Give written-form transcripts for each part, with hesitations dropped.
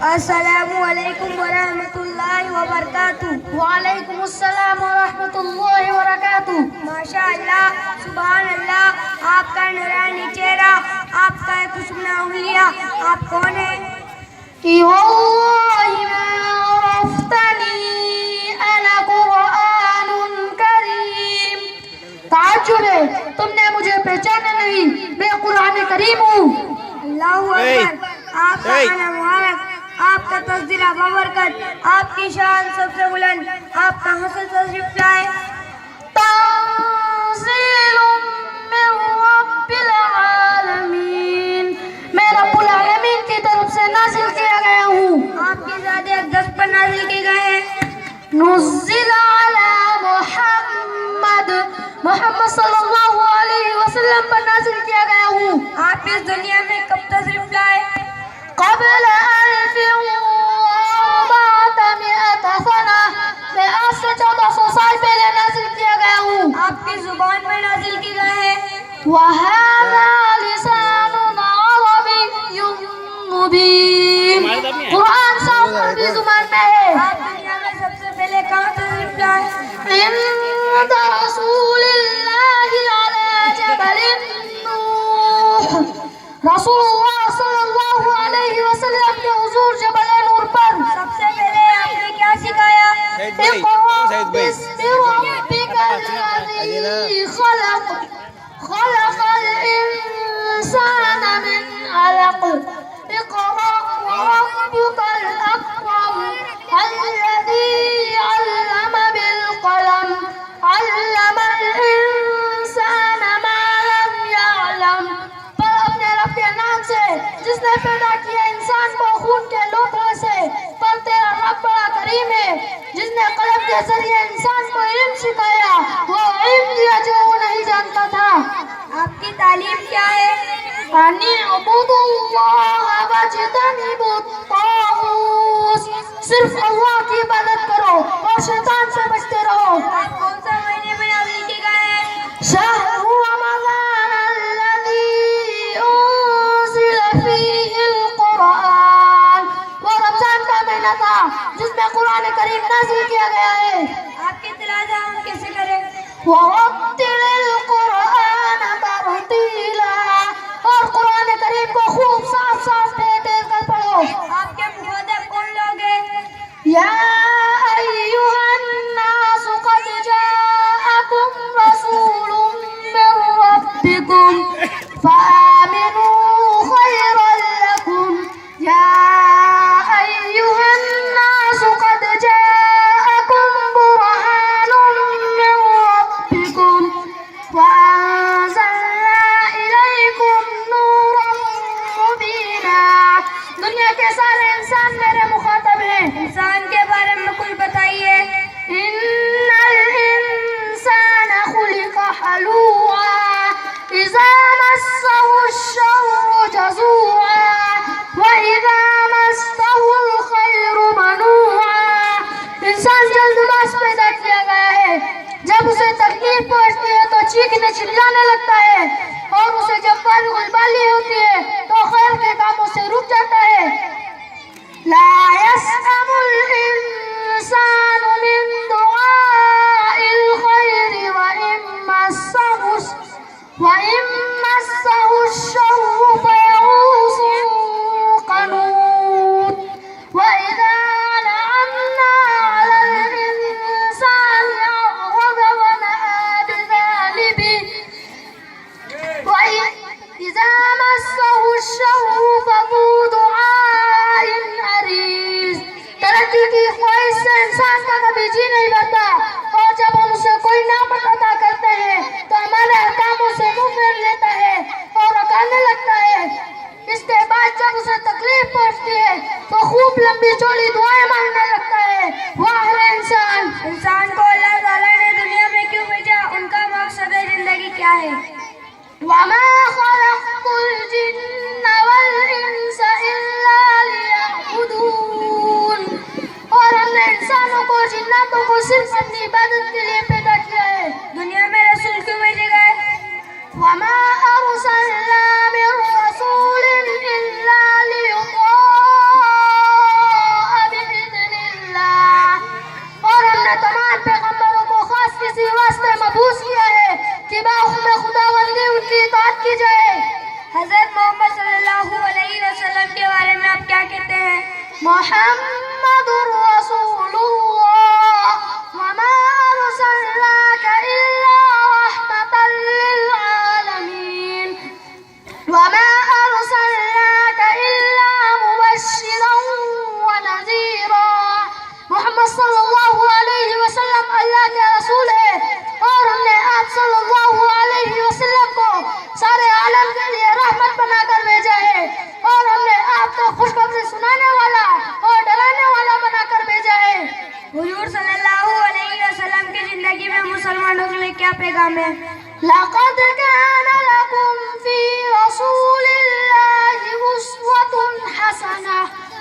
अस्सलामु अलैकुम वरहमतुल्लाहि वबरकातुहू। वालेकुम अस्सलाम वरहमतुल्लाहि वबरकातुहू। माशाअल्लाह, सुभान अल्लाह, आपका नूरानी चेहरा, आपका खुशबू उंगलियां, आप कौन है? वल्लाहि मा अरफ्तनी अना कुरआनुन करीम। ताज्जुब है, तुमने मुझे पहचाना नहीं, मैं कुरान करीम हूँ। अल्लाहु अकबर। आपका आना मुबारक, आपका तस्दीरा बबरकत, आपकी शान सबसे बुलंद, आप कहाँ से तशरीफ लाए? तंज़ीलुम मिन रब्बिल आलमीन, मैं रब्बुल आलमीन की तरफ से नाज़िल किया गया हूँ। आपकी ज़ात अक़दस पर नाज़िल किए गए हैं। नुज़्ज़िल अला मुहम्मद, मोहम्मद सल्लल्लाहु अलैहि वसल्लम पर नाज़िल किया गया हूँ। आप इस दुनिया में कब तशरीफ लाए? क़ब्ल अल्फ़िन वअरबअमिअत सना, मैं आज से 1400 साल पहले नाज़िल किया गया हूँ। आपकी जुबान में नाज़िल किए गए हैं। वहाज़ा लिसानुन अरबिय्युम मुबीन, कुरान साफ अरबी जुबान में है। आप दुनिया में सबसे पहले कहाँ तशरीफ लाए? इंद रसूलिल्लाहि अला जबलिन नूह, रसूलुल्लाह सल्लल्लाहु अलैहि वसल्लम के हुजूर जबल नूर पर। सबसे पहले आपने क्या सिखाया? इक़रा बिस्मि रब्बिकल लज़ी खलक़, खलक़ल इंसाना मिन अलक़, इक़रा व रब्बुकल अकरम, अल्लज़ी अल्लम बिल क़लम, अल्लमल इंसाना मा लम यअलम। पर अपने रब के नाम से जिसने पैदा किया इंसान को खून के लोथड़े से। पर तेरा रब बड़ा करीम है, जिसने कलम के जरिए इंसान को इल्म सिखाया, वो इल्म दिया जो वो नहीं जानता था। आपकी तालीम क्या है? अनी अबुदुल्लाह वज्तनिबुत तागूत, सिर्फ अल्लाह की इबादत करो और शैतान से बचते रहो। आप कौन सा महीने में नाज़िल किए गए हैं? शहरु रमज़ान अल्लज़ी उन्ज़िल फ़ीहिल क़ुरआन, वो रमजान का महीना था जिसमें कुरान करीम नाज़िल किया गया है। आपकी तिलावत हम कैसे करें? वरत्तिलिल क़ुरआन तरतीला, और कुरान करीम को खूब साफ साफ तेज कर पढ़ो। आपके मुखातिब कौन लोग हैं? या अय्युहन नास क़द जाअकुम रसूलुम मिर रब्बिकुम फ़आमिनू खैरन लकुम। या अय्युहन नास क़द जाअकुम बुरहानुम मिर रब्बिकुम वअंज़लना इलैकुम नूरन मुबीना। दुनिया के सारे इंसान मेरे मुखातब हैं। इंसान के बारे में कुछ बताइए। इन्नल इंसान खुलिक़ हलूआ, इज़ा मस्सहु श्शर्रु जज़ूआ, व इज़ा मस्सहुल खैरु मनूआ। इंसान जल्दबाज पैदा किया गया है, जब उसे तकलीफ पहुंचती है तो चीखने चिल्लाने लगता है, और उसे जब बाली होती है तो खैर के कामों से रुक जाता है। ला यस्अमुल इंसानु मिन दुआइल खैरि व इन मस्सहु श्शर्रु फयऊसुन क़नूत, व इज़ा अनअमना अलल इंसानि अअरज़ व नअى बिजानिबिही, व इज़ा मस्सहु श्शर्रु फज़ू दुआइन अरीज़। तरक्की की ख्वाहिश से इंसान का कभी जी नहीं भरता, और जब हम उसे कोई नामत अता करते हैं तो हमारे अहकामों से मुंह फेर लेता है और अकालने लगता है। इसके बाद जब उसे तकलीफ पहुंचती है तो खूब लंबी चौड़ी दुआएं मांगने लगता है। वाह रे इंसान! इंसान को अल्लाह ताला ने दुनिया में क्यों भेजा? उनका मकसद जिंदगी क्या है? वमा खलक़तुल जिन्ना वल इंसा इल्ला लियअबुदून, और हमने इंसानों को जिन्नातों को सिर्फ अपनी इबादत के लिए पैदा किया है। दुनिया में रसूल क्यों भेजे गए? वमा अरसलना मिन रसूलिन इल्ला लियुताअ मुहम्मदुर रसूलुल्लाह वमा अरसलनाका इल्ला रहमतल लिल आलमीन वमा अरसलनाका इल्ला मुबश्शिरन व नज़ीरा। मोहम्मद सल्लल्लाहु अलैहि वसल्लम अल्लाह के रसूल है और हमने आप सल्लल्लाहु अलैहि वसल्लम को सारे आलम के लिए रहमत बनाकर भेजा है और हमने आपको खुशखबरी सुनाने वाला और डराने वाला बनाकर भेजा है। हुजूर सल्लल्लाहु अलैहि वसल्लम की जिंदगी में मुसलमानों के लिए क्या पैगाम है? लक़द कान लकुम फी रसूलिल्लाहि उस्वतुन हसना।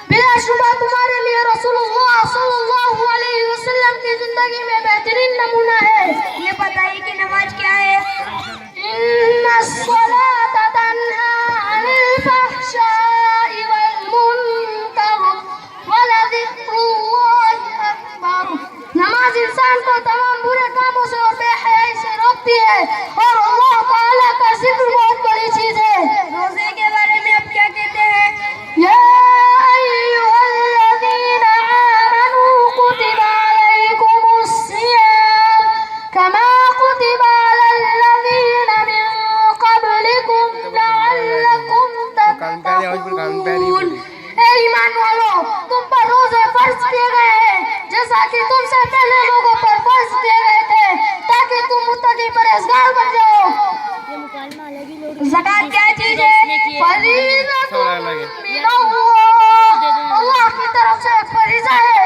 बिलाशुबा तुम्हारे लिए रसूलुल्लाह सल्लल्लाहु अलैहि वसल्लम की जिंदगी में बेहतरीन नमूना है। ये बताइए कि नमाज क्या है? इन्नस्सलात तन्हा अनिल फहशाइ वल मुनकर वलज़िक्रुल्लाहि अकबर। नमाज इंसान को तमाम बुरे कामों से और बेहयाई से रोकती है और अल्लाह ताला का जिक्र बहुत बड़ी चीज है। रोजे के बारे में आप क्या कहते हैं? या अय्युहल्लज़ीना आमनू कुतिबा अलैकुमुस सियाम कमा कुतिबा अलल्लज़ीना मिन क़ब्लिकुम लअल्लकुम तत्तक़ून। ए ईमान वालों, तुम पर रोजे फर्ज किए गए हैं जैसा कि तुमसे पहले लोगों पर फर्ज किए गए थे ताकि तुम मुत्तकी परहेजगार बन जाओ। ज़कात क्या चीज है? फरीज़तुन अल्लाह की तरफ से एक फरीज़ा है।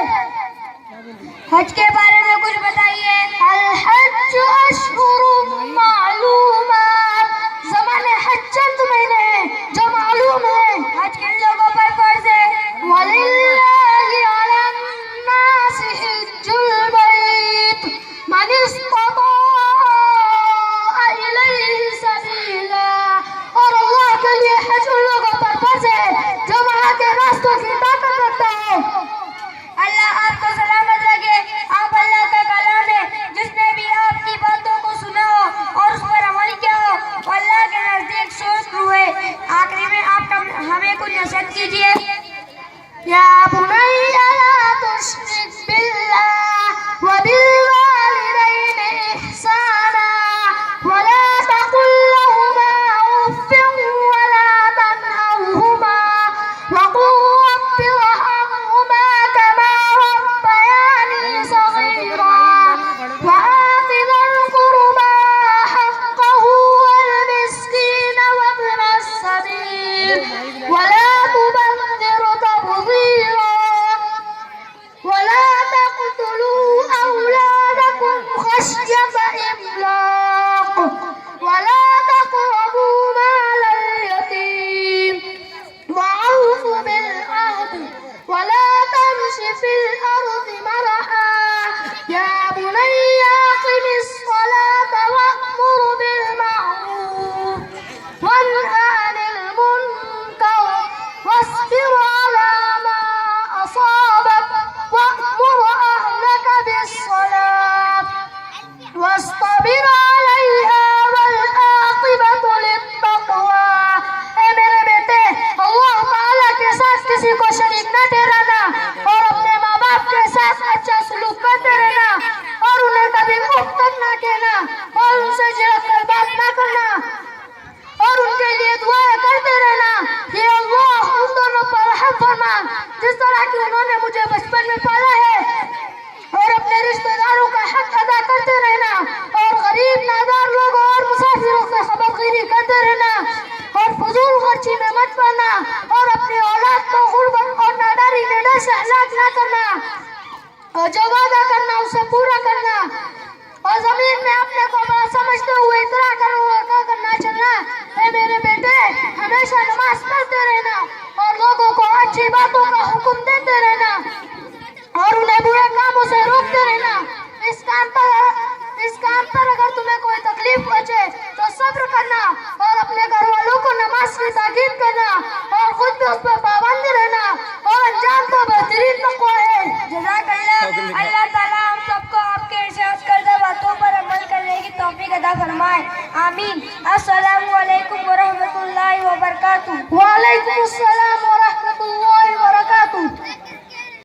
हज के बारे में कुछ बताइए। अल हज अशहुरुम मालूमात। ज़माने हज चंद महीने हैं जो मालूम है। हज किन लोगों पर फर्ज है? वलिल्लाहि अलन नासि हिज्जुल बैत मन इस्तताअ इलैहि सबीला। और अल्लाह के लिए हज उन लोगों पर फर्ज है जो वहाँ के रास्तों की ताकत रखता हो। अल्लाह आपको सलामत रखे। आप अल्लाह का कलाम है, जिसने भी आपकी बातों को सुना हो और उस पर अमल किया हो वो अल्लाह के नजदीक सोच हुए। आखिरी में आप हमें कुछ नसीहत कीजिए। या बुनैया ला तुश्रिक बिल्लाह व बिल वालिदैनि इहसाना व ला तकुल लहुमा उफ्फिन व ला तनहरहुमा व कुल रब्बि इरहमहुमा कमा रब्बयानी सगीरा व आति ذिल क़ुर्बा हक़्क़हु वल मिस्कीन व इब्न السبيل व ला तुबذिर तबذीरा व ला तक़्तुलू औलादकुम खश्यत इम्लाक़ व ला तक़रबू मालल यतीम व औफू बिल अहद व ला तमशी फिल अर्दि मरहा। या बुनय्या अक़िमिस सलात वअमुर बिल मअरूफ वन्हा अनिल मुनकर वास्बिर अला मा असाबक वअमुर अहलक बिस्सलात वास्ताबिर अलैहा वल आक़िबतु लित्तक़वा। ए मेरे बेटे, अल्लाह ताला के साथ किसी को शरीक न ठहराना और अपने माँ बाप के साथ अच्छा सलूक करते रहना और उन्हें कभी उफ तक न कहना और उनसे झिड़क कर बात न करना और उनके लिए दुआएं करते रहना। ये अल्लाह उन दोनों पर रहम फरमा जिस तरह की उन्होंने मुझे बचपन में पाला है और अपने रिश्तेदारों का हक अदा करते रहना और गरीब नादार लोगों और मुसाफिरों से खबरगिरी करते रहना और फजूल खर्ची में मत पड़ना और अपनी औलाद को गुर्बत और नादारी निडर से हलाक न करना और जो वादा करना उसे पूरा करना और जमीन में अपने को बड़ा समझते हुए इतना करना चलना। है मेरे बेटे, हमेशा नमाज पढ़ते रहना और लोगों को अच्छी बातों का हुक्म देते रहना और उन्हें बुरे कामों से रोकते रहना। इस काम पर अगर तुम्हें कोई तकलीफ पहुंचे तो सब्र करना और अपने घर वालों को नमाज की ताकीद करना और खुद भी उस पर पाबंद रहना और अंजाम तो बेहतरीन तक़वा है। जज़ाकल्लाह। अल्लाह ताला हम सबको आपके इरशाद करदा बातों पर अमल करने की तौफीक अता फरमाए। आमीन। अस्सलामु अलैकुम व रहमतुल्लाहि व बरकातुहू। वालेकुम अस्सलाम व रहमतुल्लाहि व बरकातुहू।